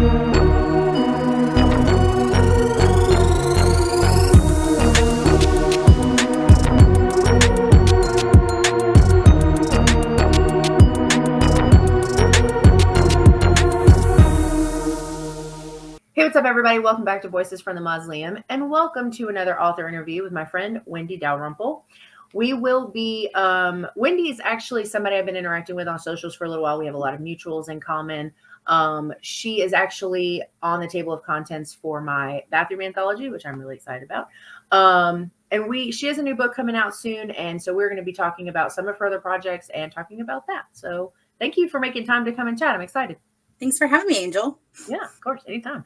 Hey, what's up, everybody? Welcome back to Voices from the Mausoleum, and welcome to another author interview with my friend Wendy Dalrymple. We will be, Wendy is actually somebody I've been interacting with on socials for a little while. We have a lot of mutuals in common. She is actually on the table of contents for my bathroom anthology, which I'm really excited about. She has a new book coming out soon, and so we're going to be talking about some of her other projects and talking about that. So thank you for making time to come and chat. I'm excited. Thanks for having me, Angel. Yeah, of course, anytime.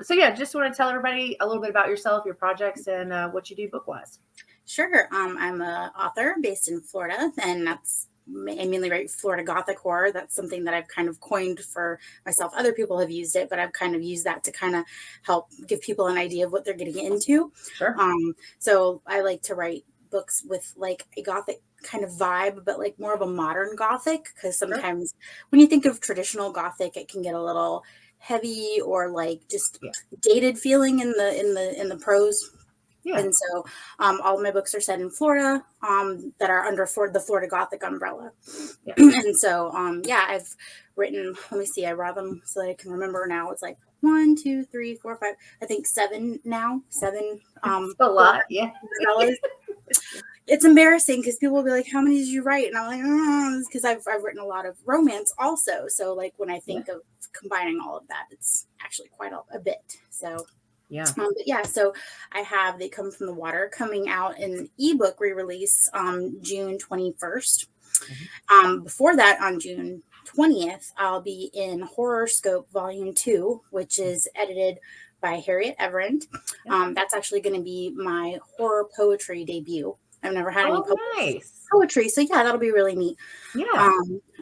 Just want to tell everybody a little bit about yourself, your projects, and what you do book-wise. Sure. I'm an author based in Florida, and I mainly write Florida Gothic horror. That's something that I've kind of coined for myself. Other people have used it, but I've kind of used that to kind of help give people an idea of what they're getting into. Sure. So I like to write books with like a Gothic kind of vibe, but like more of a modern Gothic, because sometimes when you think of traditional Gothic, it can get a little heavy or like just dated feeling in the prose. Yeah. And so all of my books are set in Florida that are under the Florida Gothic umbrella. Yeah. And so, I've written, let me see, I brought them so that I can remember now. It's like 1, 2, 3, 4, 5, I think 7 now. 7. A lot, yeah. It's embarrassing because people will be like, how many did you write? And I'm like, because I've written a lot of romance also. So like when I think of combining all of that, it's actually quite a bit. So so They Come From the Water coming out in ebook re-release June 21st. Before that, on June 20th, I'll be in Horror Scope Volume 2, which is edited by Harriet Everend. That's actually going to be my horror poetry debut. I've never had any poetry, so yeah, that'll be really neat. Yeah,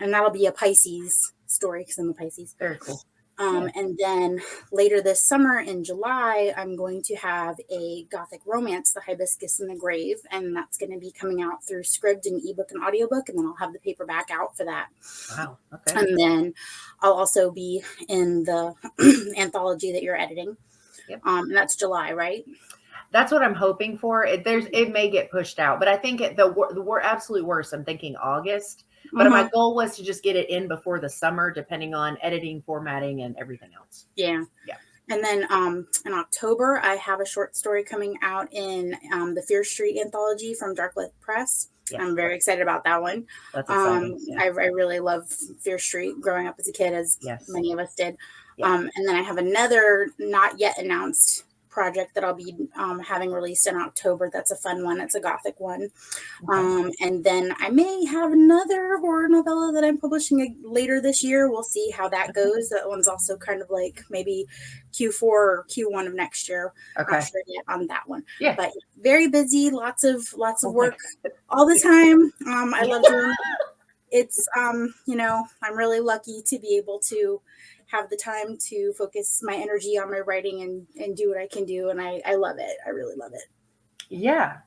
and that'll be a Pisces story because I'm a Pisces. Very cool. And then later this summer in July, I'm going to have a Gothic romance, The Hibiscus in the Grave, and that's going to be coming out through Scribd and ebook and audiobook, and then I'll have the paperback out for that. Wow. Okay. And then I'll also be in the anthology that you're editing. And that's July, right? That's what I'm hoping for. It may get pushed out, but I think the absolute worst, I'm thinking August. But my goal was to just get it in before the summer, depending on editing, formatting, and everything else. Yeah. And then in October, I have a short story coming out in the Fear Street anthology from Darklit Press. Yes. I'm very excited about that one. That's exciting. I really love Fear Street growing up as a kid, as many of us did. And then I have another not yet announced project that I'll be having released in October. That's a fun one. It's a Gothic one. And then I may have another horror novella that I'm publishing later this year. We'll see how that goes. That one's also kind of like maybe Q4 or Q1 of next year. I'm not sure yet on that one. Yeah. But very busy, lots of work all the time. I love doing it. It's I'm really lucky to be able to have the time to focus my energy on my writing and do what I can do. And I love it. I really love it. Yeah.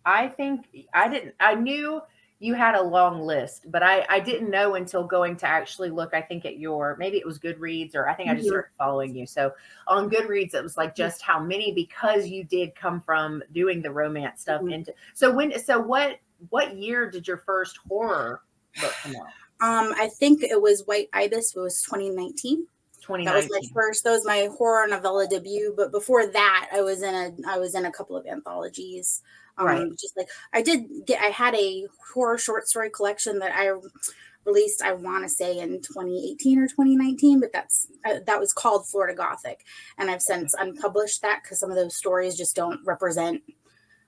I think I knew you had a long list, but I didn't know until going to actually look, I think at maybe it was Goodreads, or I think I just started following you. So on Goodreads, it was like just how many, because you did come from doing the romance stuff what year did your first horror book come out? I think it was White Ibis. It was 2019. That was my first. That was my horror novella debut. But before that, I was in a couple of anthologies. Just like I had a horror short story collection that I released, I want to say in 2018 or 2019, but that was called Florida Gothic, and I've since unpublished that because some of those stories just don't represent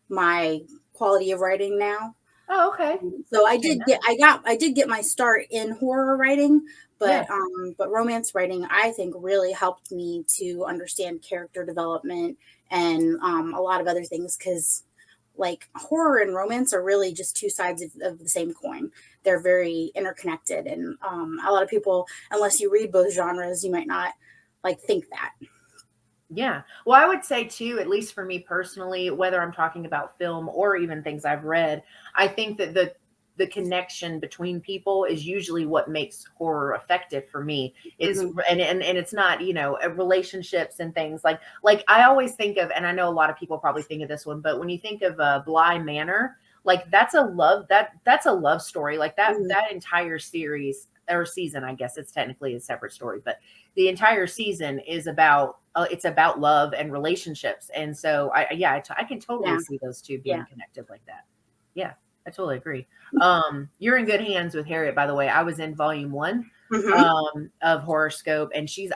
my quality of writing now. Oh, okay. So I did get my start in horror writing, but romance writing, I think, really helped me to understand character development and a lot of other things, because like horror and romance are really just two sides of the same coin. They're very interconnected, and a lot of people, unless you read both genres, you might not think that. Yeah. Well, I would say too, at least for me personally, whether I'm talking about film or even things I've read, I think that the the connection between people is usually what makes horror effective for me. It's and it's not, relationships and things like I always think of, and I know a lot of people probably think of this one, but when you think of Bly Manor, like that's a love story. Like that entire series or season, I guess it's technically a separate story, but the entire season is about it's about love and relationships. And so I can totally see those two being connected like that. Yeah, I totally agree. You're in good hands with Harriet, by the way. I was in volume 1 of Horoscope, and she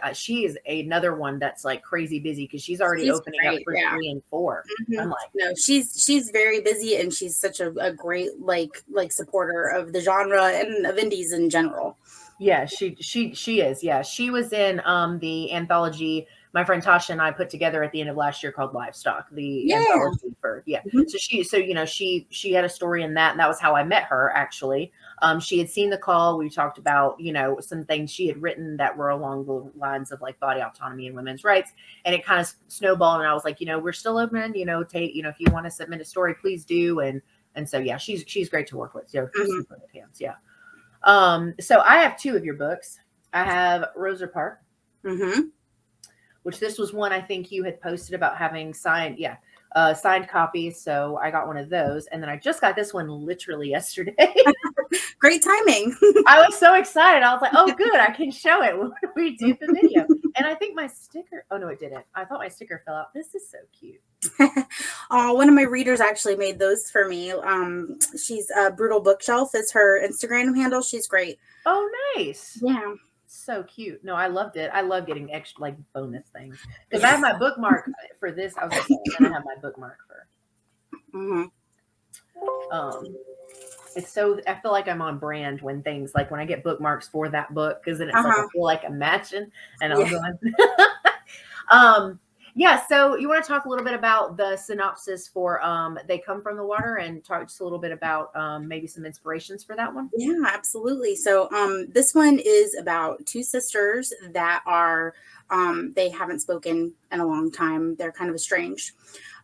is another one that's like crazy busy because she's already opening up for 3 and 4. I'm like, no, she's very busy, and she's such a great like supporter of the genre and of indies in general. Yeah, she is. Yeah, she was in the anthology my friend Tasha and I put together at the end of last year called Livestock, the anthology for So she had a story in that, and that was how I met her actually. She had seen the call. We talked about some things she had written that were along the lines of like body autonomy and women's rights, and it kind of snowballed. And I was like, we're still open. Tate, if you want to submit a story, please do. And so yeah, she's great to work with. Super good hands. Yeah. So I have 2 of your books. I have Rosa Parks, which this was one I think you had posted about having signed copies. So I got one of those, and then I just got this one literally yesterday. Great timing. I was so excited. I was like, oh, good. I can show it when we do the video. And I think my sticker, oh no, it didn't. I thought my sticker fell out. This is so cute. One of my readers actually made those for me. She's Brutal Bookshelf is her Instagram handle. She's great. Oh, nice. Yeah. So cute. No, I loved it. I love getting extra like bonus things because I have my bookmark for this. I was like, and I have my bookmark for. It's so I feel like I'm on brand when things like when I get bookmarks for that book because then it's like I feel like I'm matching and I'm going. So you want to talk a little bit about the synopsis for They Come From the Water and talk just a little bit about maybe some inspirations for that one? Yeah, absolutely. So this one is about 2 sisters that are they haven't spoken in a long time. They're kind of estranged,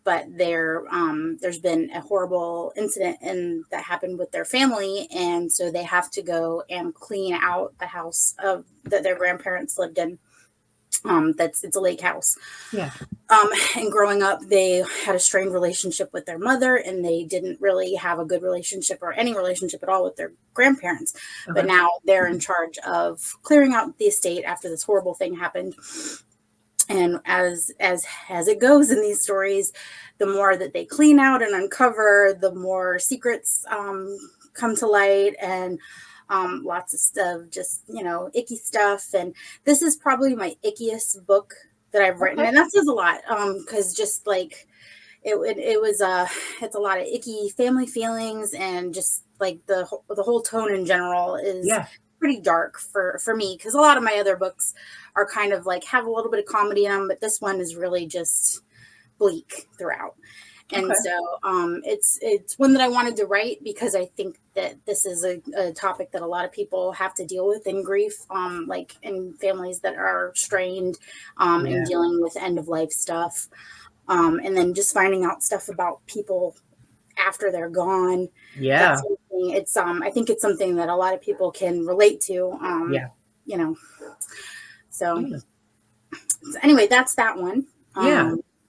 but there's been a horrible incident that happened with their family, and so they have to go and clean out the house that their grandparents lived in. It's a lake house. Yeah. And growing up, they had a strained relationship with their mother, and they didn't really have a good relationship or any relationship at all with their grandparents. But now they're in charge of clearing out the estate after this horrible thing happened. And as it goes in these stories, the more that they clean out and uncover, the more secrets come to light, and lots of stuff, just, icky stuff. And this is probably my ickiest book that I've written. And that says a lot because just like it's a lot of icky family feelings, and just like the whole tone in general is pretty dark for me, because a lot of my other books are kind of like have a little bit of comedy in them, but this one is really just bleak throughout. And so it's one that I wanted to write because I think that this is a topic that a lot of people have to deal with in grief, like in families that are strained and dealing with end of life stuff. And then just finding out stuff about people after they're gone. Yeah. It's I think it's something that a lot of people can relate to. So anyway, that's that one.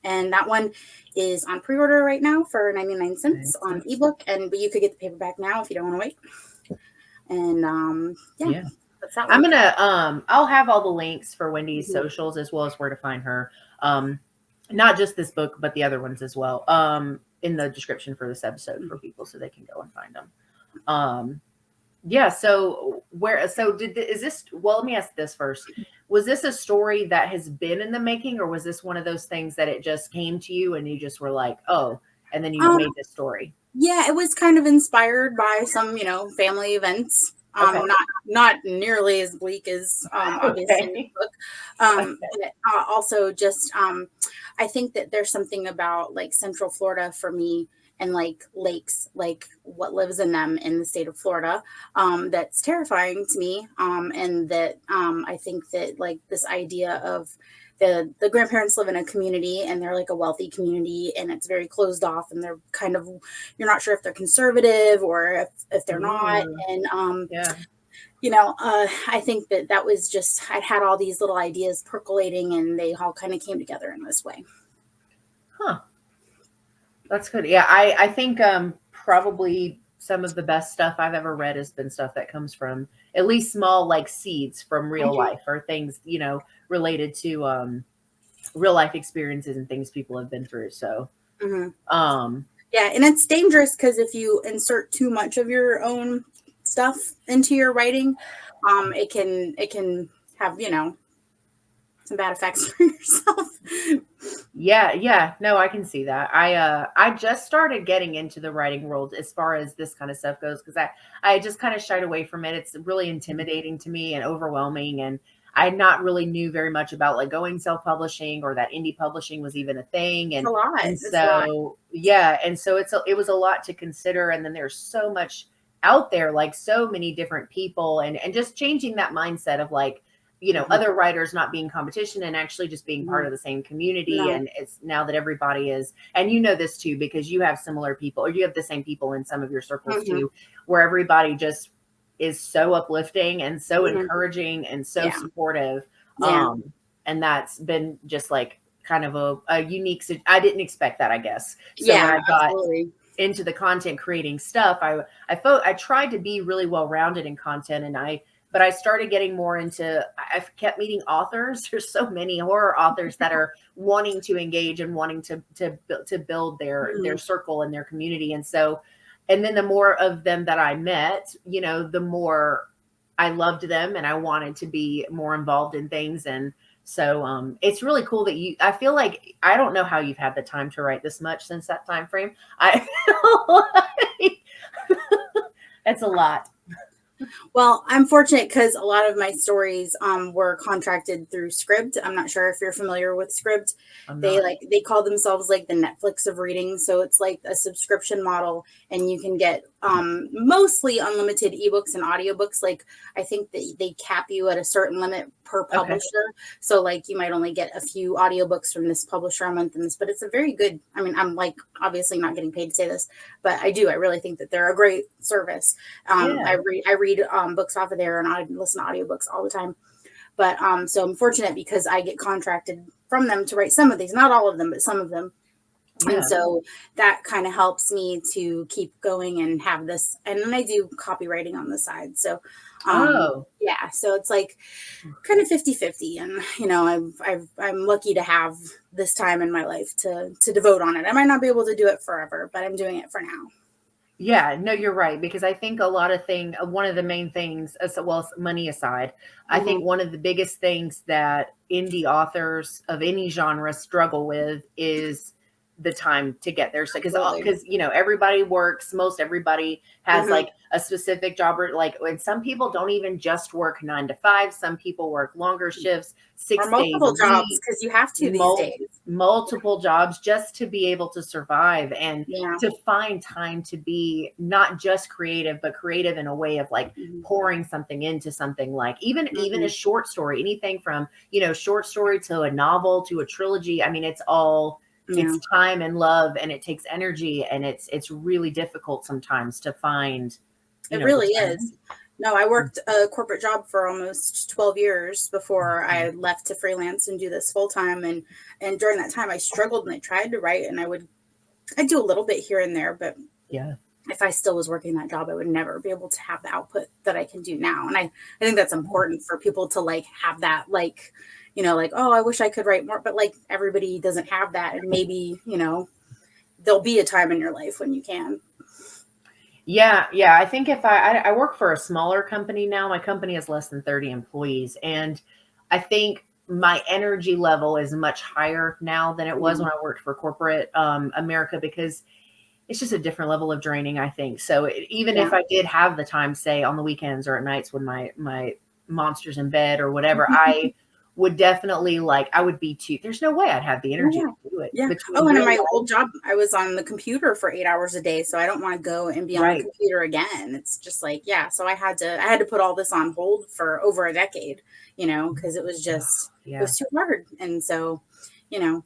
And that one is on pre-order right now for 99 cents on ebook, but you could get the paperback now if you don't want to wait. And that's that one. I'm gonna I'll have all the links for Wendy's socials as well as where to find her. Not just this book, but the other ones as well. In the description for this episode for people so they can go and find them. Let me ask this first. Was this a story that has been in the making, or was this one of those things that it just came to you and you just were like, oh, and then you made this story? Yeah, it was kind of inspired by some, family events. Not nearly as bleak as obviously in the book. But also just I think that there's something about like Central Florida for me and like lakes, like what lives in them in the state of Florida. That's terrifying to me. And that I think that like this idea of the grandparents live in a community and they're like a wealthy community and it's very closed off and they're kind of, you're not sure if they're conservative or if they're not. And Yeah. I think that was just, I'd had all these little ideas percolating and they all kind of came together in this way. Huh. That's good. Yeah. I think probably some of the best stuff I've ever read has been stuff that comes from at least small like seeds from real life or things, related to real life experiences and things people have been through. So yeah, and it's dangerous because if you insert too much of your own stuff into your writing, it can have some bad effects for yourself. Yeah. No, I can see that. I just started getting into the writing world as far as this kind of stuff goes because I just kind of shied away from it. It's really intimidating to me and overwhelming, and I not really knew very much about like going self-publishing or that indie publishing was even a thing. And, it's a lot. and so, yeah. And so it was a lot to consider. And then there's so much out there, like so many different people and just changing that mindset of like, other writers not being competition and actually just being part of the same community. No. And it's now that everybody is, and this too, because you have similar people or you have the same people in some of your circles too, where everybody just is so uplifting and so encouraging and so supportive. And that's been just like kind of a unique, I didn't expect that, I guess. So when I got into the content creating stuff, I tried to be really well-rounded in content but I started getting more into, I've kept meeting authors. There's so many horror authors that are wanting to engage and wanting to build their circle and their community. And so, and then the more of them that I met, the more I loved them and I wanted to be more involved in things. And so it's really cool that I feel like, I don't know how you've had the time to write this much since that time frame. I feel like it's a lot. Well, I'm fortunate because a lot of my stories were contracted through Scribd. I'm not sure if you're familiar with Scribd. They call themselves like the Netflix of reading. So it's like a subscription model and you can get mostly unlimited ebooks and audiobooks. Like I think that they cap you at a certain limit per publisher. Okay. So like you might only get a few audiobooks from this publisher a month but it's a very good, I'm like obviously not getting paid to say this, but I really think that they're a great service. I read books off of there and I listen to audiobooks all the time. But so I'm fortunate because I get contracted from them to write some of these, not all of them, but some of them. Yeah. And so that kind of helps me to keep going and have this. And then I do copywriting on the side. So, yeah, so it's like kind of 50-50. And, I'm lucky to have this time in my life to devote on it. I might not be able to do it forever, but I'm doing it for now. Yeah, no, you're right. Because I think one of the main things, as well as money aside, I think one of the biggest things that indie authors of any genre struggle with is the time to get there. So, because everybody works, most everybody has like a specific job, or like, and some people don't even just work 9 to 5. Some people work longer shifts, 6 days, multiple jobs, because you have to these days. Multiple jobs just to be able to survive and to find time to be not just creative, but creative in a way of like pouring something into something, like even a short story, anything from short story to a novel to a trilogy. I mean, it's all. It's time and love, and it takes energy, and it's really difficult sometimes to find. It really is. No, I worked a corporate job for almost 12 years before I left to freelance and do this full time. And during that time I struggled and I tried to write and I'd do a little bit here and there, but if I still was working that job, I would never be able to have the output that I can do now. And I think that's important for people to like have that, like, like, oh, I wish I could write more, but like everybody doesn't have that. And maybe, there'll be a time in your life when you can. Yeah. I think if I work for a smaller company now, my company has less than 30 employees. And I think my energy level is much higher now than it was when I worked for corporate America, because it's just a different level of draining, I think. So even if I did have the time, say on the weekends or at nights when my monster's in bed or whatever, I would definitely like, I would be too, there's no way I'd have the energy to do it. Yeah. Between Oh, and in real my life, old job, I was on the computer for 8 hours a day, so I don't want to go and be on the right. computer again. It's just like, yeah. So I had to put all this on hold for over a decade, because it was just it Yeah. was too hard. And so, you know,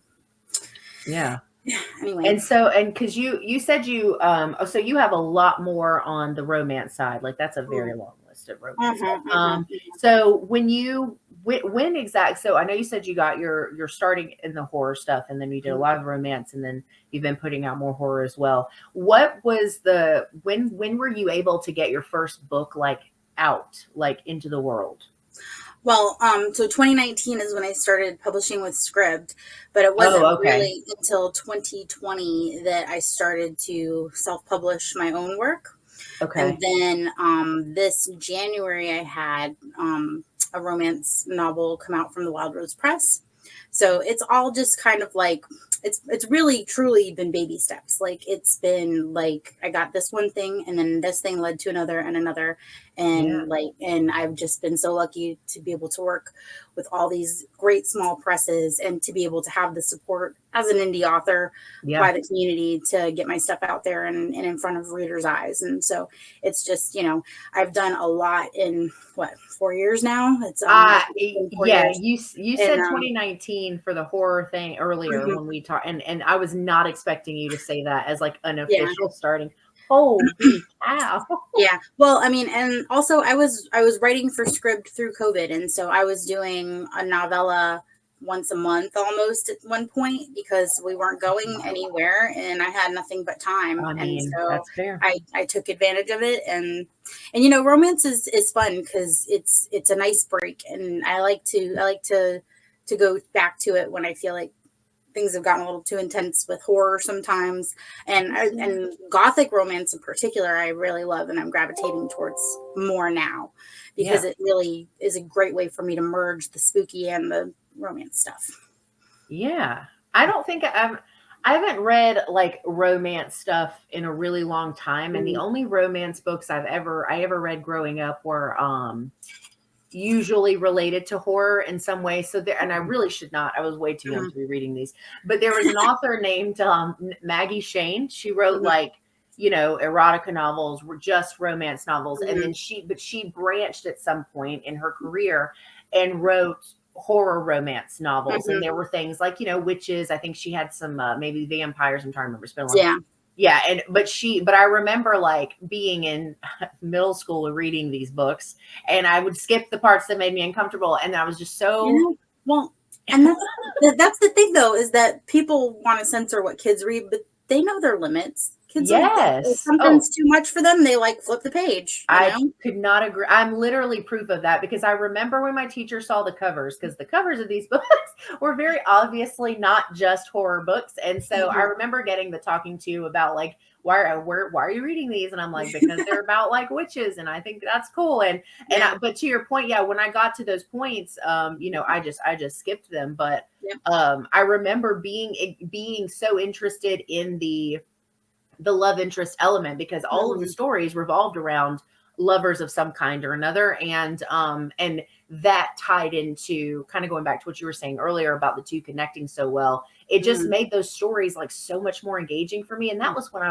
Yeah. yeah. Anyway. And so, and because you said you so you have a lot more on the romance side. Like that's a very long list of romance stuff. So when exact, so I know you said you got you're starting in the horror stuff, and then you did a lot of romance, and then you've been putting out more horror as well. What was when were you able to get your first book like out, like into the world? Well, so 2019 is when I started publishing with Scribd, but it wasn't Oh, okay. really until 2020 that I started to self-publish my own work. And Okay. then this January, I had a romance novel come out from the Wild Rose Press. So it's all just kind of like it's really truly been baby steps. Like it's been like I got this one thing, and then this thing led to another and another, Yeah. and I've just been so lucky to be able to work with all these great small presses and to be able to have the support as an indie author by Yeah. the community to get my stuff out there and in front of readers' eyes. And so it's just, I've done a lot in 4 years now. It's I think it's been 4 years. You And said 2019 for the horror thing earlier when we talked, and I was not expecting you to say that as like an yeah. official starting. Holy cow. Yeah. Well, I mean, and also I was writing for Scribd through COVID, and so I was doing a novella once a month almost at one point because we weren't going anywhere and I had nothing but time. I And mean, so that's fair. I took advantage of it, and romance is fun because it's a nice break, and I like to go back to it when I feel like things have gotten a little too intense with horror sometimes, and gothic romance in particular I really love, and I'm gravitating towards more now because Yeah. it really is a great way for me to merge the spooky and the romance stuff. Yeah. I don't think I haven't read like romance stuff in a really long time. And the Mhm. only romance books I ever read growing up were usually related to horror in some way. So there, and I really should not. I was way too young Mhm. to be reading these. But there was an author named Maggie Shane. She wrote Mhm. like, erotica novels, were just romance novels, and then Mhm. she branched at some point in her career and wrote horror romance novels. And Mhm. there were things like, witches. I think she had some maybe vampires. I'm trying to remember. It's been a long time. Yeah. Yeah, but I remember like being in middle school reading these books, and I would skip the parts that made me uncomfortable, and I was just so Well, and that's the thing though, is that people want to censor what kids read, but they know their limits. Kids will, if yes. Oh, something's too much for them, they like flip the page, I could not agree. I'm literally proof of that because I remember when my teacher saw the covers, because the covers of these books were very obviously not just horror books. And so I Mhm. remember getting the talking to about like, why are you reading these? And I'm like, because they're about like witches, and I think that's cool. Yeah. But to your point, yeah, when I got to those points, I just skipped them. But Yep. I remember being so interested in the love interest element because all of the Mhm. stories revolved around lovers of some kind or another, and that tied into kind of going back to what you were saying earlier about the two connecting so well. It just Mhm. made those stories like so much more engaging for me, and that Mhm. was when I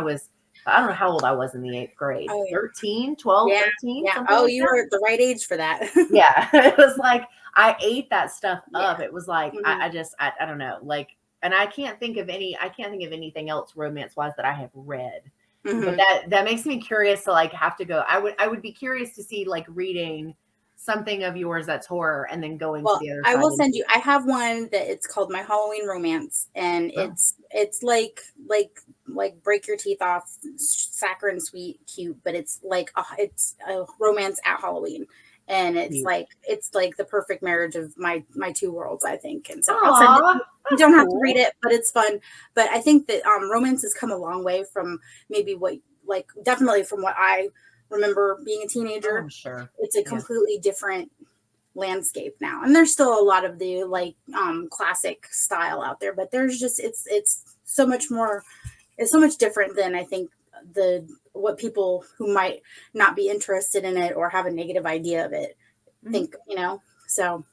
don't know how old I was in the 8th grade, Oh yeah. 13, 12, Yeah. 13, Yeah. something Oh, like you that. were at the right age for that. Yeah. It was like I ate that stuff Yeah. up. It was like Mhm. I don't know, like, and I can't think of anything else romance wise that I have read. But Mhm. that makes me curious to like have to go. I would be curious to see like reading something of yours that's horror and then going to Well, the other I side will and send you. I have one that it's called My Halloween Romance, and oh, it's like break your teeth off, saccharine sweet, cute, but it's a romance at Halloween, and cute. it's like the perfect marriage of my two worlds, I think. And so I'll send it. Aw, You that's don't have to read cool. it, but it's fun. But I think that romance has come a long way from maybe what like definitely from what I remember being a Oh, teenager. I'm sure. It's a Yeah. completely different landscape now, and there's still a lot of the classic style out there, but there's just it's so much more, it's so much different than I think the what people who might not be interested in it or have a negative idea of it Mhm. think. So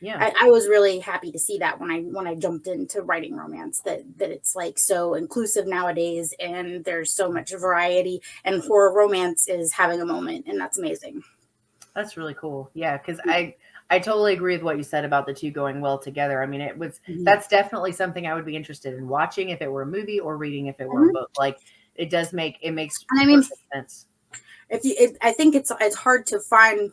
I was really happy to see that when I jumped into writing romance, that it's like so inclusive nowadays, and there's so much variety, and horror romance is having a moment, and that's amazing. That's really cool. Yeah, because I totally agree with what you said about the two going well together. I mean, that's definitely something I would be interested in watching if it were a movie, or reading if it were a book. Like, it makes and I mean, perfect sense. I think it's hard to find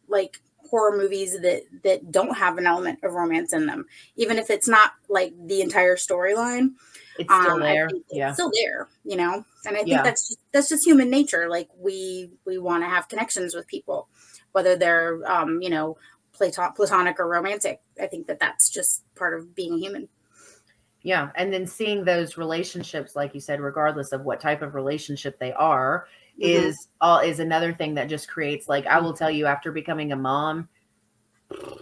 like horror movies that don't have an element of romance in them, even if it's not like the entire storyline. It's still there. I think it's still there, and I think Yeah. that's just human nature. Like, we want to have connections with people, whether they're platonic or romantic. I think that's just part of being a human. Yeah, and then seeing those relationships, like you said, regardless of what type of relationship they are, is another thing that just creates, like, I will tell you, after becoming a mom,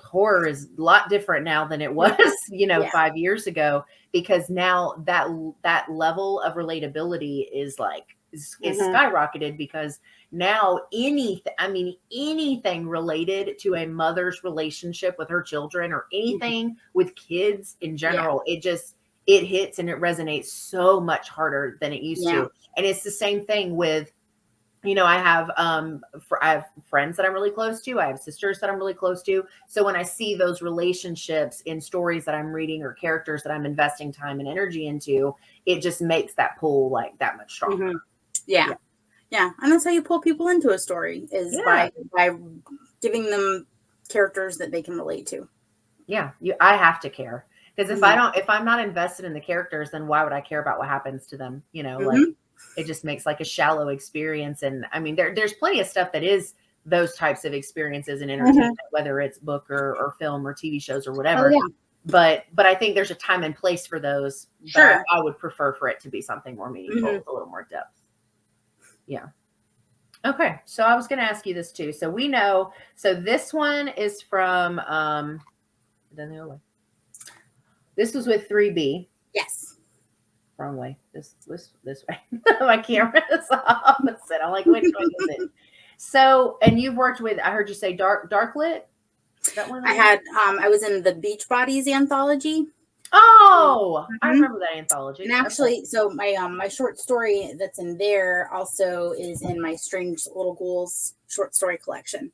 horror is a lot different now than it was, 5 years ago, because now that level of relatability is skyrocketed, because now anything related to a mother's relationship with her children, or anything with kids in general, it hits and it resonates so much harder than it used to. And it's the same thing with, I have friends that I'm really close to. I have sisters that I'm really close to. So when I see those relationships in stories that I'm reading, or characters that I'm investing time and energy into, it just makes that pull like that much stronger. Yeah. And that's how you pull people into a story, is by giving them characters that they can relate to. Yeah, I have to care, because if I'm not invested in the characters, then why would I care about what happens to them? Like, it just makes like a shallow experience. And I mean, there's plenty of stuff that is those types of experiences in entertainment, whether it's book or film or TV shows or whatever. But I think there's a time and place for those. Sure. But I would prefer for it to be something more meaningful, with a little more depth. Yeah. Okay. So I was going to ask you this too. So we know, so this one is from, this was with 3B. Yes. Wrong way. This way. My camera is opposite. I'm like, which way is it? So, and you've worked with, I heard you say Darklit. That one? I was in the Beachbodies anthology. Oh, I remember that anthology. And actually, so my short story that's in there also is in my Strange Little Ghouls short story collection.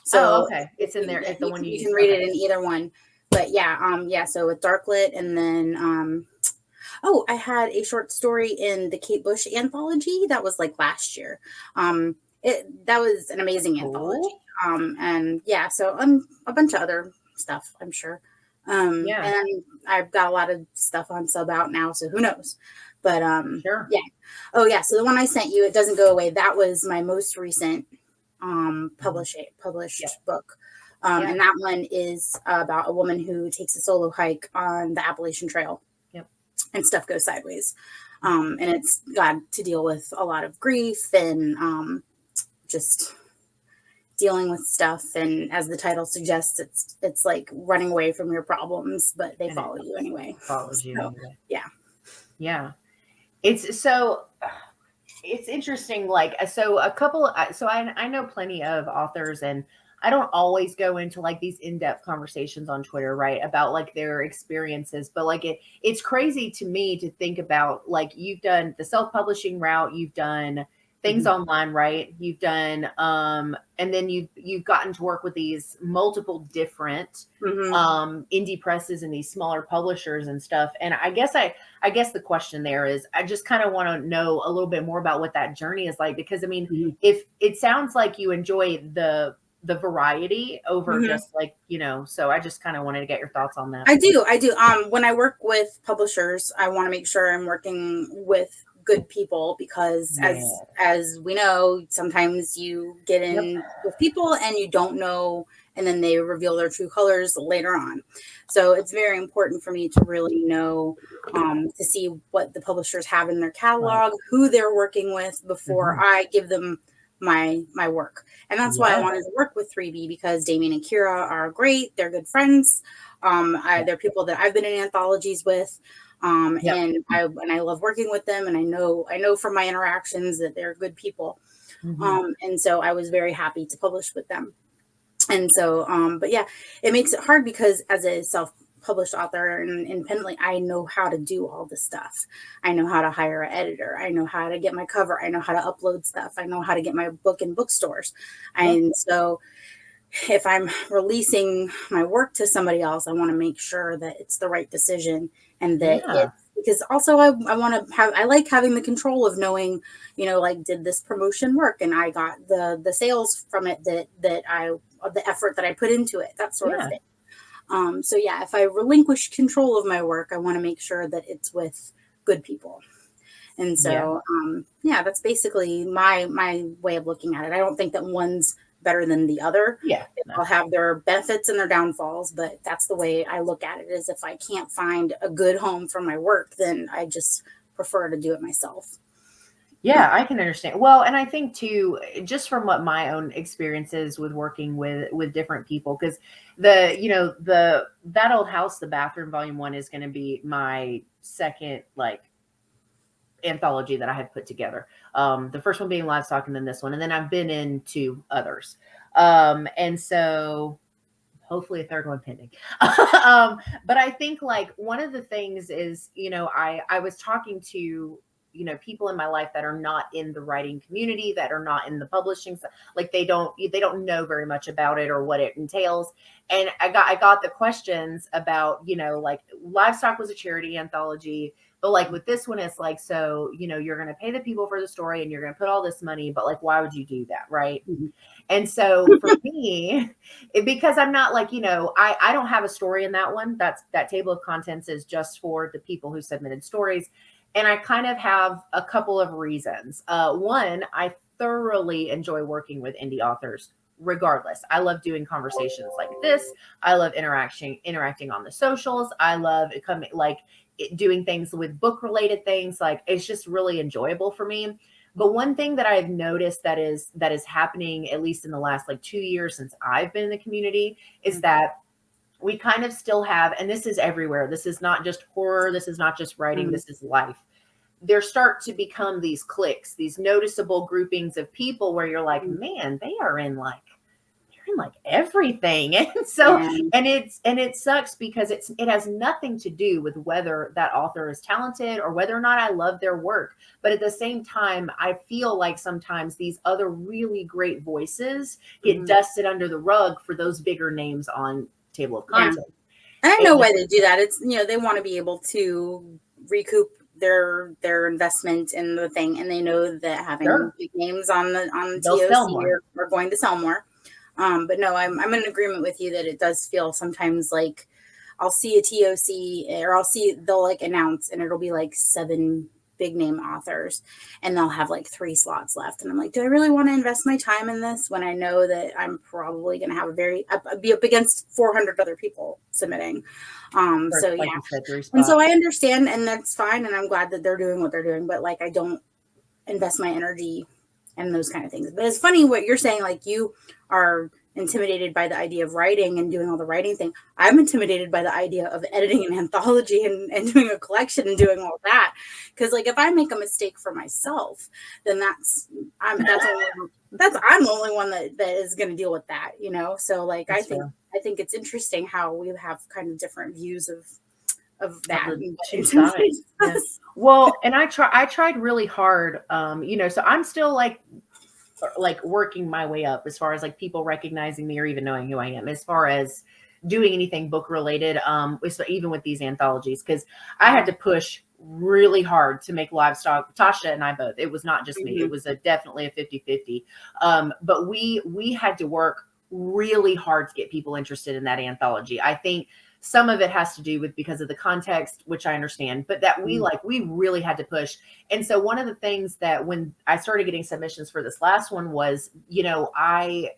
So okay, it's in there. It's the one you can read it in either one. But so with Darklit, and then I had a short story in the Kate Bush anthology that was like last year. That was an amazing anthology. And so a bunch of other stuff, I'm sure. And I've got a lot of stuff on sub out now, so who knows? But sure. So the one I sent you, It Doesn't Go Away, that was my most recent published book. And that one is about a woman who takes a solo hike on the Appalachian Trail. And stuff goes sideways. And it's got to deal with a lot of grief and just dealing with stuff. And as the title suggests, it's like running away from your problems, but they follow you anyway. Follows you anyway. Yeah. It's interesting. Like, so I know plenty of authors, and I don't always go into like these in-depth conversations on Twitter, right, about like their experiences, but like it's crazy to me to think about, like, you've done the self-publishing route, you've done things online, right? You've done and then you've gotten to work with these multiple different indie presses and these smaller publishers and stuff. And I guess the question there is, I just kind of want to know a little bit more about what that journey is like, because I mean, if it sounds like you enjoy the variety over just like, so I just kind of wanted to get your thoughts on that. I do. When I work with publishers, I want to make sure I'm working with good people, because as we know, sometimes you get in with people and you don't know, and then they reveal their true colors later on. So it's very important for me to really know, to see what the publishers have in their catalog, who they're working with, before I give them my work. And that's why I wanted to work with 3B, because Damien and Kira are great. They're good friends. They're people that I've been in anthologies with. And I love working with them, and I know from my interactions that they're good people. And so I was very happy to publish with them. And so, but yeah, it makes it hard because as a self-published author and independently, I know how to do all the stuff. I know how to hire an editor. I know how to get my cover. I know how to upload stuff. I know how to get my book in bookstores. Yeah. And so if I'm releasing my work to somebody else, I want to make sure that it's the right decision and that Yeah. because also I want to have, I like having the control of knowing, like, did this promotion work? And I got the sales from it the effort that I put into it, that sort of Yeah. thing. So yeah, if I relinquish control of my work, I want to make sure that it's with good people. And so, yeah, that's basically my way of looking at it. I don't think that one's better than the other. Yeah. They'll have their benefits and their downfalls, but that's the way I look at it, is if I can't find a good home for my work, then I just prefer to do it myself. Yeah, I can understand. Well, and I think too, just from what my own experiences with working with different people, because that old house, the bathroom, volume 1 is going to be my second like anthology that I have put together. The first one being livestock, and then this one, and then I've been into others. And so hopefully a third one pending. But I think like one of the things is, I was talking to, people in my life that are not in the writing community, that are not in the publishing, like they don't know very much about it or what it entails. And I got the questions about, like livestock was a charity anthology, but like with this one, it's like, so, you're going to pay the people for the story and you're going to put all this money, but like, why would you do that? Right. Mm-hmm. And so for me, because I'm not like, I don't have a story in that one. That table of contents is just for the people who submitted stories. And I kind of have a couple of reasons. One, I thoroughly enjoy working with indie authors regardless. I love doing conversations like this. I love interacting on the socials. I love doing things with book related things. Like it's just really enjoyable for me. But one thing that I've noticed that is happening, at least in the last like 2 years since I've been in the community, is that we kind of still have, and this is everywhere. This is not just horror. This is not just writing. This is life. There start to become these cliques, these noticeable groupings of people where you're like, man, they are in like everything. And so, and it sucks because it has nothing to do with whether that author is talented or whether or not I love their work. But at the same time, I feel like sometimes these other really great voices get dusted under the rug for those bigger names on table of content. And I know why they do that. It's, they want to be able to recoup their investment in the thing, and they know that having big names on the TOC are going to sell more. But no, I'm in agreement with you that it does feel sometimes like I'll see a TOC or they'll like announce and it'll be like 7 big name authors and they'll have like 3 slots left. And I'm like, do I really want to invest my time in this when I know that I'm probably going to have be up against 400 other people submitting? So yeah. And so I understand, and that's fine. And I'm glad that they're doing what they're doing, but like, I don't invest my energy and those kind of things. But it's funny what you're saying, like you are intimidated by the idea of writing and doing all the writing thing. I'm intimidated by the idea of editing an anthology and doing a collection and doing all that. Because like if I make a mistake for myself, then I'm the only one that is going to deal with that, So like I think it's interesting how we have kind of different views of that. Yes. Well, and I tried really hard, so I'm still like working my way up as far as like people recognizing me or even knowing who I am, as far as doing anything book related, even with these anthologies, because I had to push really hard to make livestock. Tasha and I both, it was not just me, it was definitely a 50-50. But we had to work really hard to get people interested in that anthology. I think some of it has to do with because of the context, which I understand, but that we really had to push. And so one of the things that when I started getting submissions for this last one was, I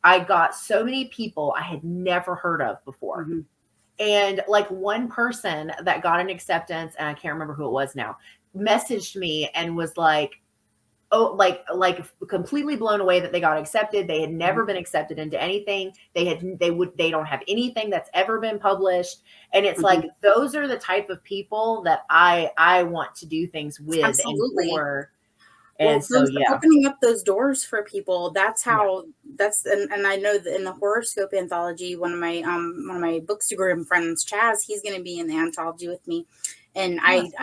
got so many people I had never heard of before. And like one person that got an acceptance, and I can't remember who it was now, messaged me and was like, oh, like completely blown away that they got accepted. They had never been accepted into anything. They don't have anything that's ever been published. And it's like, those are the type of people that I want to do things with. Absolutely. And And so, opening up those doors for people, that's how and I know that in the horoscope anthology, one of my bookstagram friends, Chaz, he's going to be in the anthology with me. And I think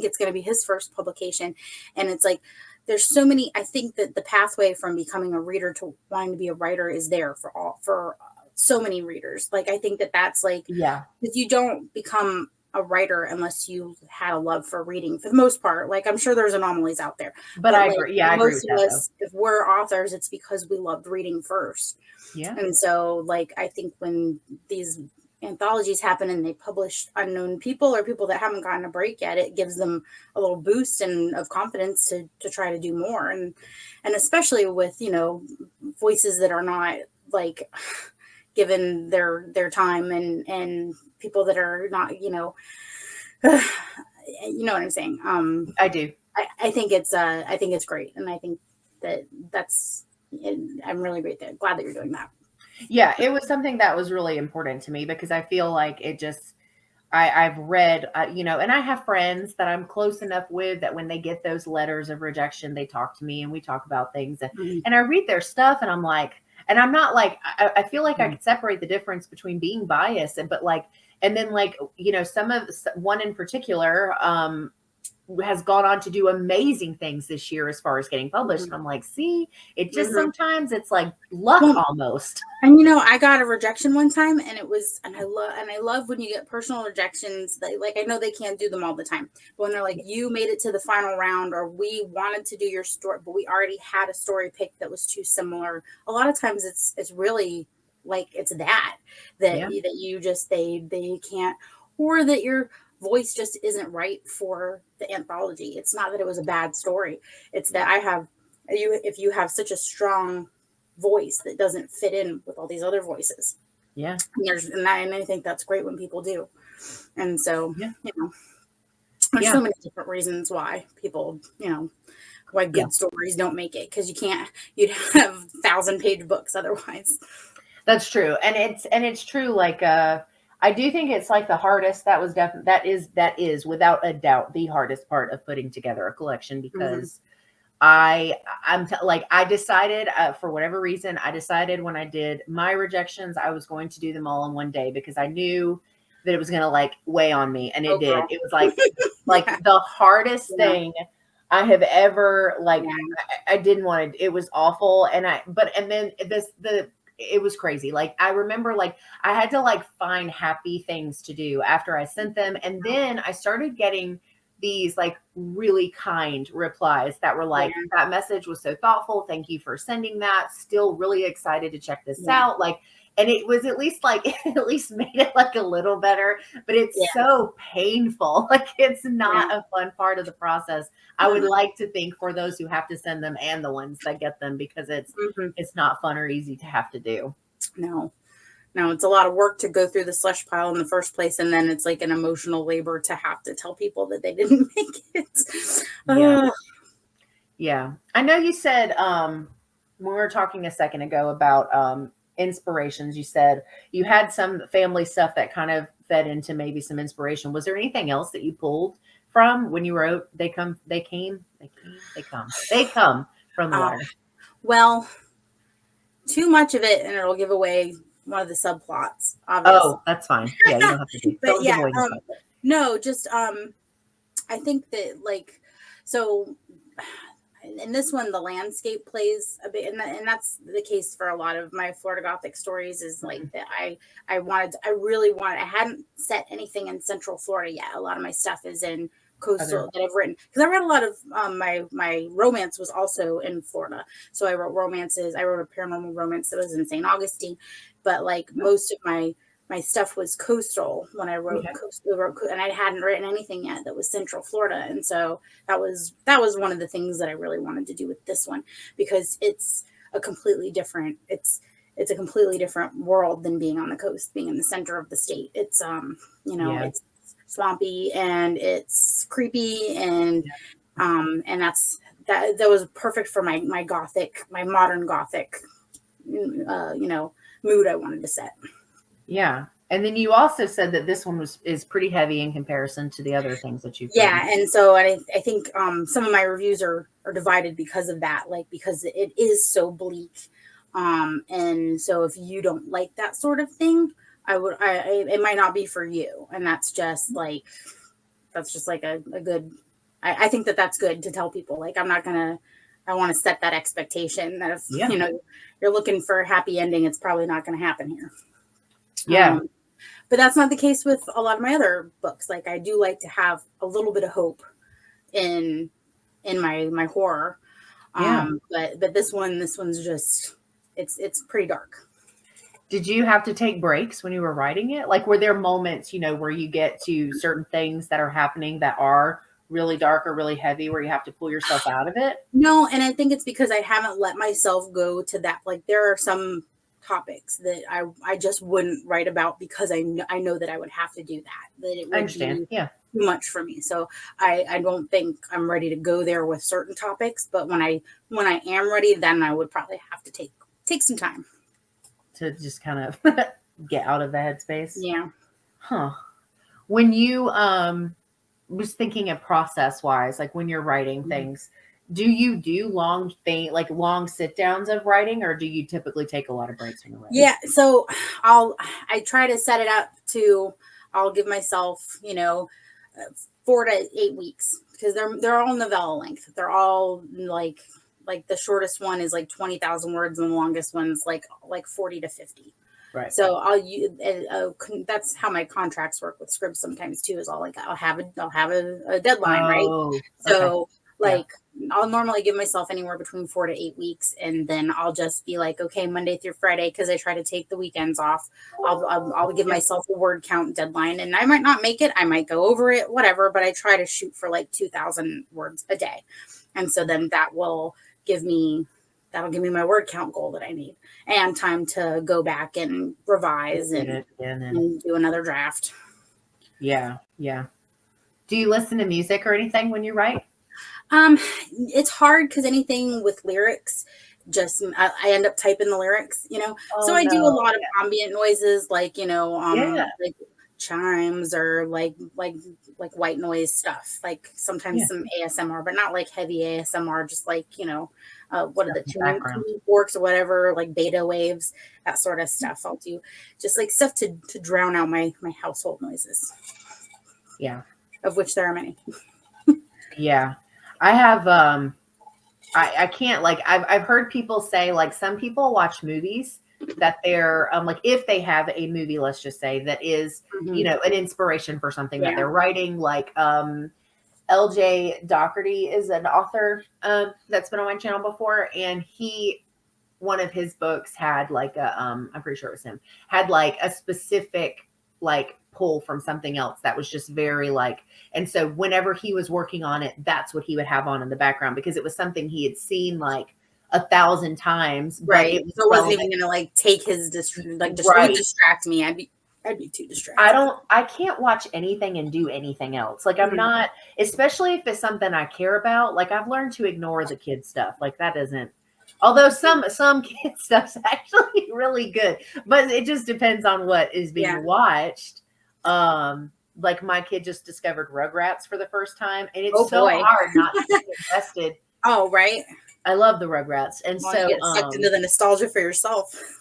it's going to be his first publication. And it's like, there's so many, I think that the pathway from becoming a reader to wanting to be a writer is there for so many readers. Like, I think that's like, because you don't become a writer unless you had a love for reading, for the most part. Like, I'm sure there's anomalies out there, but I agree. Yeah, I agree with that, us, if we're authors, it's because we loved reading first. Yeah. And so, like, I think when these anthologies happen and they publish unknown people or people that haven't gotten a break yet, it gives them a little boost and of confidence to try to do more. And especially with, voices that are not like given their time, and people that are not, you know what I'm saying. I do. I think it's great, and I think that's I'm really glad that you're doing that. Yeah, it was something that was really important to me because I feel like it just I've read, and I have friends that I'm close enough with that when they get those letters of rejection, they talk to me and we talk about things, and I read their stuff and I'm like, and I'm not like, I feel like I could separate the difference between being biased and, but like, and then like, one in particular, has gone on to do amazing things this year as far as getting published. And I'm like, see, it just sometimes it's like luck almost. And I got a rejection one time, and it was, and I love when you get personal rejections. Like, I know they can't do them all the time, but when they're like, you made it to the final round, or we wanted to do your story, but we already had a story picked that was too similar. A lot of times it's really like, it's that you just, they can't, or that your voice just isn't right for the anthology. It's not that it was a bad story. It's that if you have such a strong voice that doesn't fit in with all these other voices. Yeah. And I think that's great when people do. And so, there's so many different reasons why people, why good stories don't make it. Cause you'd have 1,000-page books otherwise. That's true. And it's true. Like, I do think it's like the hardest. That is without a doubt the hardest part of putting together a collection, because I decided for whatever reason, I decided when I did my rejections, I was going to do them all in one day because I knew that it was going to like weigh on me. And it did. Girl. It was like the hardest thing I have ever, like, I didn't want to, it was awful. And then it was crazy. Like, I remember, like, I had to like find happy things to do after I sent them. And then I started getting these like really kind replies that were like, that message was so thoughtful. Thank you for sending that. Still really excited to check this out. Like, and it was at least like, it at least made it like a little better, but it's so painful. Like, it's not a fun part of the process. I would like to think for those who have to send them and the ones that get them, because it's not fun or easy to have to do. No, it's a lot of work to go through the slush pile in the first place. And then it's like an emotional labor to have to tell people that they didn't make it. Yeah. I know you said, when we were talking a second ago about, inspirations, you said you had some family stuff that kind of fed into maybe some inspiration. Was there anything else that you pulled from when you wrote They Come from the Water? Well, too much of it and it'll give away one of the subplots, obviously. Oh, that's fine. Yeah, you don't have to do. But no, just I think that, like, so in this one, the landscape plays a bit, and that's the case for a lot of my Florida Gothic stories, is like that I hadn't set anything in Central Florida yet. A lot of my stuff is in coastal that I've written, because I read a lot of my romance was also in Florida. So I wrote romances. I wrote a paranormal romance that was in St. Augustine, but like most of my stuff was coastal when I wrote coastal, and I hadn't written anything yet that was Central Florida. And so that was one of the things that I really wanted to do with this one, because it's a completely different world than being on the coast, being in the center of the state. It's it's swampy and it's creepy, and that was perfect for my modern Gothic mood I wanted to set. Yeah. And then you also said that this one is pretty heavy in comparison to the other things that you've Yeah, written. and so I think some of my reviews are divided because of that, like because it is so bleak. And so if you don't like that sort of thing, it might not be for you. And that's just like a good, I think that's good to tell people. Like I want to set that expectation that if you're looking for a happy ending, it's probably not going to happen here. Yeah. But that's not the case with a lot of my other books. Like I do like to have a little bit of hope in my horror. But this one's just it's pretty dark. Did you have to take breaks when you were writing it? Like, were there moments, where you get to certain things that are happening that are really dark or really heavy where you have to pull yourself out of it? No, and I think it's because I haven't let myself go to that. Like there are some topics that I just wouldn't write about because I know that I would have to do that it would I understand. be too much for me. So I don't think I'm ready to go there with certain topics, but when I am ready, then I would probably have to take some time to just kind of get out of the headspace. Yeah. Huh. When you was thinking of process wise, like when you're writing things, do you do long sit downs of writing, or do you typically take a lot of breaks when you're writing? Yeah. So I try to set it up to, I'll give myself, 4 to 8 weeks because they're all novella length. They're all like the shortest one is like 20,000 words and the longest one's like 40 to 50. Right. So that's how my contracts work with scripts sometimes too, is I'll have a deadline, right? So I'll normally give myself anywhere between 4 to 8 weeks, and then I'll just be like, okay, Monday through Friday, because I try to take the weekends off. I'll give myself a word count deadline, and I might not make it, I might go over it, whatever, but I try to shoot for like 2,000 words a day, and so then that'll give me my word count goal that I need, and time to go back and revise and do another draft. Yeah. Do you listen to music or anything when you write? It's hard because anything with lyrics, just I end up typing the lyrics, so I do a lot of ambient noises, like like chimes or like white noise stuff, like sometimes some ASMR, but not like heavy ASMR, just like what are the tuning forks or whatever, like beta waves, that sort of stuff. I'll do just like stuff to drown out my household noises, of which there are many. I have I can't, like, I've heard people say, like, some people watch movies that they're like, if they have a movie, let's just say, that is an inspiration for something that they're writing, like LJ Doherty is an author that's been on my channel before, and one of his books had like a I'm pretty sure it was him, had like a specific like pull from something else that was just very like, and so whenever he was working on it, that's what he would have on in the background because it was something he had seen like 1,000 times, right? So it wasn't even gonna like take his distract me. I'd be too distracted. I can't watch anything and do anything else. Like I'm not, especially if it's something I care about. Like I've learned to ignore the kid stuff. Like that isn't, although some kid stuff's actually really good, but it just depends on what is being watched. Like my kid just discovered Rugrats for the first time, and it's hard not to get invested. Oh, right. I love the Rugrats, and so you get sucked into the nostalgia for yourself.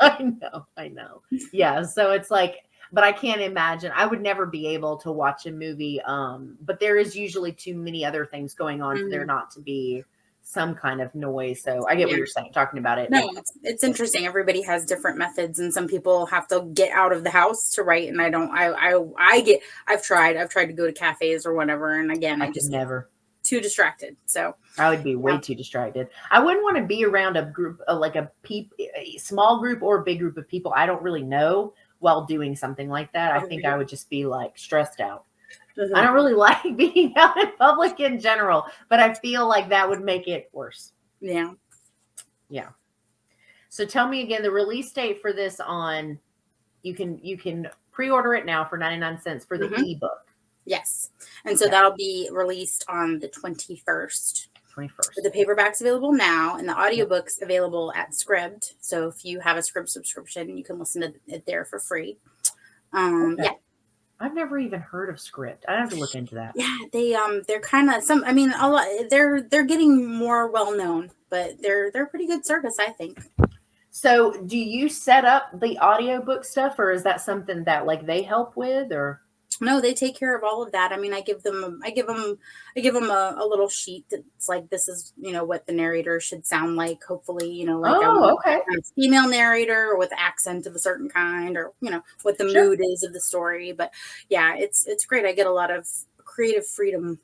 I know. Yeah, so it's like, but I can't imagine. I would never be able to watch a movie. But there is usually too many other things going on for there not to be some kind of noise. So I get what you're saying, talking about it. No, it's interesting. Everybody has different methods, and some people have to get out of the house to write. And I don't. I've tried to go to cafes or whatever, and again, I just never. Too distracted. So I would be way too distracted. I wouldn't want to be around a group, like a small group or a big group of people I don't really know while doing something like that. I think I would just be like stressed out. I don't really like being out in public in general, but I feel like that would make it worse. Yeah. So tell me again, the release date for this you can pre-order it now for 99 cents for the ebook. Yes. And so that'll be released on the 21st. The paperback's available now, and the audiobook's available at Scribd. So if you have a Scribd subscription, you can listen to it there for free. Okay. Yeah. I've never even heard of Script. I have to look into that. Yeah, they're kind of some. I mean, a lot. They're getting more well known, but they're pretty good service, I think. So, do you set up the audiobook stuff, or is that something that like they help with, or? No, they take care of all of that. I mean, I give them a little sheet that's like, this is, what the narrator should sound like. Hopefully, like I Oh, want okay. a female narrator or with accent of a certain kind, or, what the Sure. mood is of the story. But yeah, it's great. I get a lot of creative freedom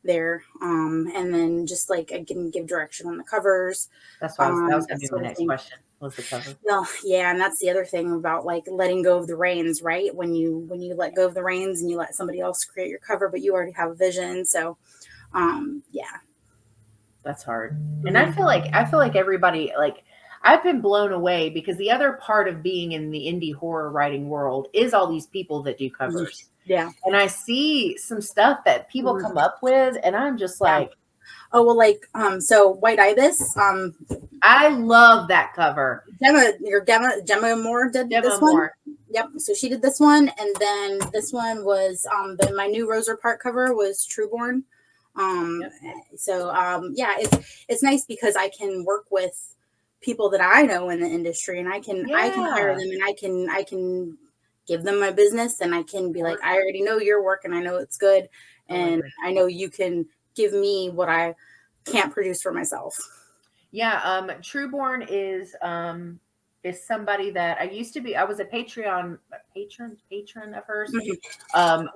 there. And then just like I can give direction on the covers. That's what that was going That to be my sort of next thing. question. Was the cover? Well, yeah, and that's the other thing about like letting go of the reins, right? When you let go of the reins and you let somebody else create your cover, but you already have a vision. So, yeah, That's hard. And I feel like everybody, like, I've been blown away because the other part of being in the indie horror writing world is all these people that do covers. yeah. And I see some stuff that people come up with, and I'm just like, oh well, like so White Ibis, I love that cover. Gemma Moore did Gemma this one. Moore. Yep. So she did this one, and then this one was my new Roser Park cover was Trueborn. So yeah, it's nice because I can work with people that I know in the industry, and I can hire them, and I can give them my business, and I can be like, I already know your work, and I know it's good, and I know you can give me what I can't produce for myself. Yeah, Trueborn is somebody that I was a patron of hers.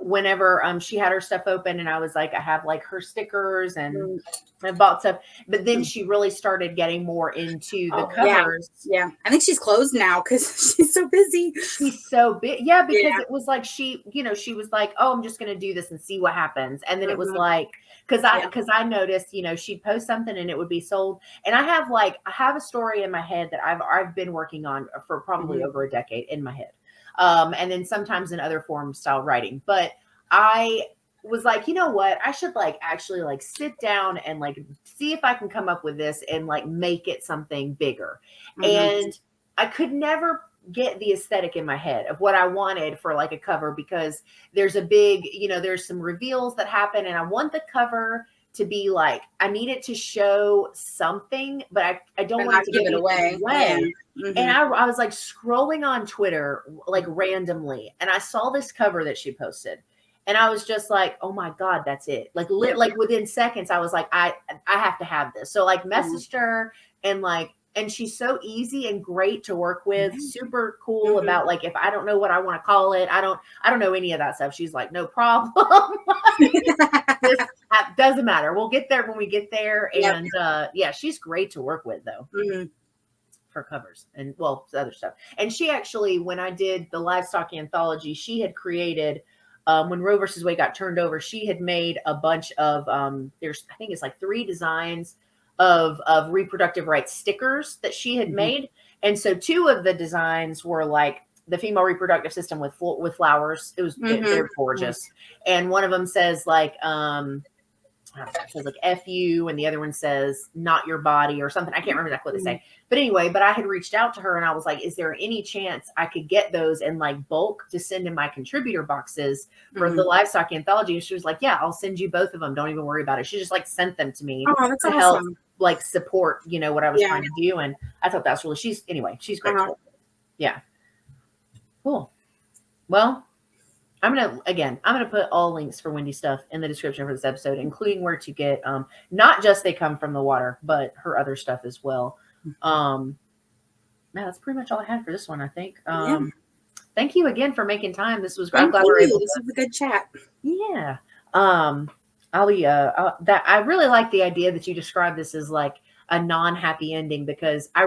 Whenever she had her stuff open, and I was like, I have like her stickers and I bought stuff, but then she really started getting more into the covers. Yeah. I think she's closed now because she's so busy. She's so big. Yeah, because it was like she was like, oh, I'm just gonna do this and see what happens. And then it was like, because I noticed, she'd post something and it would be sold. And I have a story in my head that I've been working on for probably over a decade in my head. And then sometimes in other form style writing. But I was like, you know what? I should like actually like sit down and like see if I can come up with this and like make it something bigger. And I could never get the aesthetic in my head of what I wanted for like a cover, because there's a big, there's some reveals that happen, and I want the cover to be like, I need it to show something, but I don't want to give it away. Yeah. And I was like scrolling on Twitter like randomly, and I saw this cover that she posted. And I was just like, oh my God, that's it. Like, like within seconds, I was like, I have to have this. So like messaged her, and she's so easy and great to work with, super cool about like, if I don't know what I want to call it, I don't know any of that stuff. She's like, no problem. This doesn't matter. We'll get there when we get there. And yeah, she's great to work with though. For covers and other stuff. And she actually, when I did the livestock anthology, she had created, when Roe versus Wade got turned over, she had made a bunch of I think it's like 3 designs of reproductive rights stickers that she had made. And so 2 of the designs were like the female reproductive system with flowers. It was they're gorgeous. And one of them says like it says like F you, and the other one says not your body or something. I can't remember exactly what they say. But anyway, but I had reached out to her and I was like, is there any chance I could get those in like bulk to send in my contributor boxes for the livestock anthology? And she was like, yeah, I'll send you both of them. Don't even worry about it. She just like sent them to me to help like support, what I was trying to do. And I thought that's really, she's great. Yeah. Cool. Well, I'm gonna put all links for Wendy stuff in the description for this episode, including where to get not just They Come From the Water, but her other stuff as well. That's pretty much all I had for this one, I think. Thank you again for making time. This was great. I'm glad we're able to. This was a good chat. Yeah. I really like the idea that you described this as like a non-happy ending, because I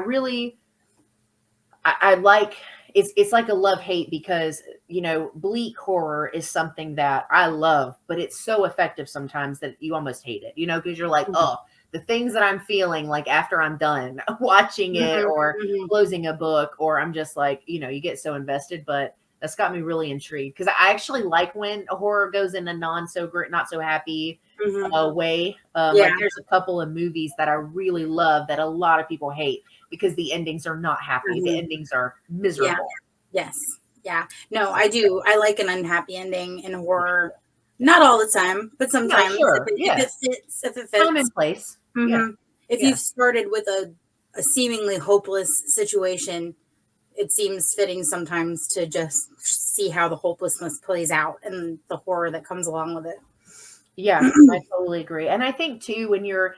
like it's like a love-hate, because bleak horror is something that I love, but it's so effective sometimes that you almost hate it, because you're like, oh, the things that I'm feeling like after I'm done watching it or closing a book, or I'm just like, you get so invested. But that's got me really intrigued, because I actually like when a horror goes in a not so happy way. Like there's a couple of movies that I really love that a lot of people hate because the endings are not happy. The endings are miserable. Yes. Yeah. No, I do. I like an unhappy ending in horror. Not all the time, but sometimes sure. if it fits, if it Time fits. and place. Yeah. Mm-hmm. If you've started with a seemingly hopeless situation, it seems fitting sometimes to just see how the hopelessness plays out and the horror that comes along with it. Yeah, I totally agree. And I think too, when you're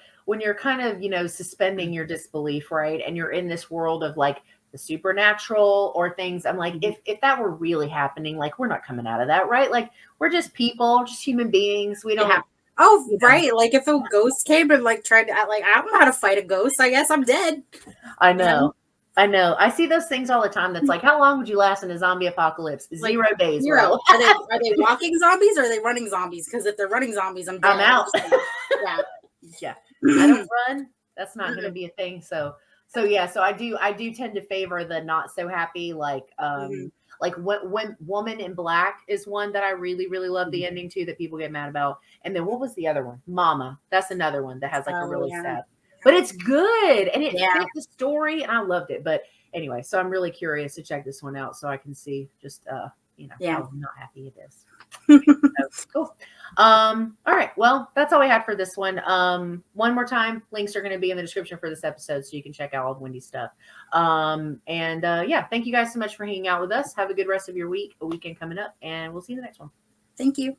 kind of, suspending your disbelief, right? And you're in this world of like the supernatural or things, I'm like, if that were really happening, like we're not coming out of that, right? Like we're just people, just human beings. We don't. Oh, right. Like if a ghost came and like tried to act like, I don't know how to fight a ghost. I guess I'm dead. I know. I know. I see those things all the time. That's like, how long would you last in a zombie apocalypse? 0 days. Zero. Are they walking zombies or are they running zombies? Because if they're running zombies, I'm dead. I'm out. Yeah. Yeah. I don't run. That's not going to be a thing. So yeah. So I do tend to favor the not so happy, like when Woman in Black is one that I really, really love the ending to that people get mad about. And then what was the other one? Mama. That's another one that has like a really sad, but it's good and it fit the story and I loved it. But anyway, so I'm really curious to check this one out so I can see just how not happy it is. So, cool. All right. Well, that's all we had for this one. One more time, links are going to be in the description for this episode so you can check out all of Wendy's stuff. Thank you guys so much for hanging out with us. Have a good rest of your week, a weekend coming up, and we'll see you in the next one. Thank you.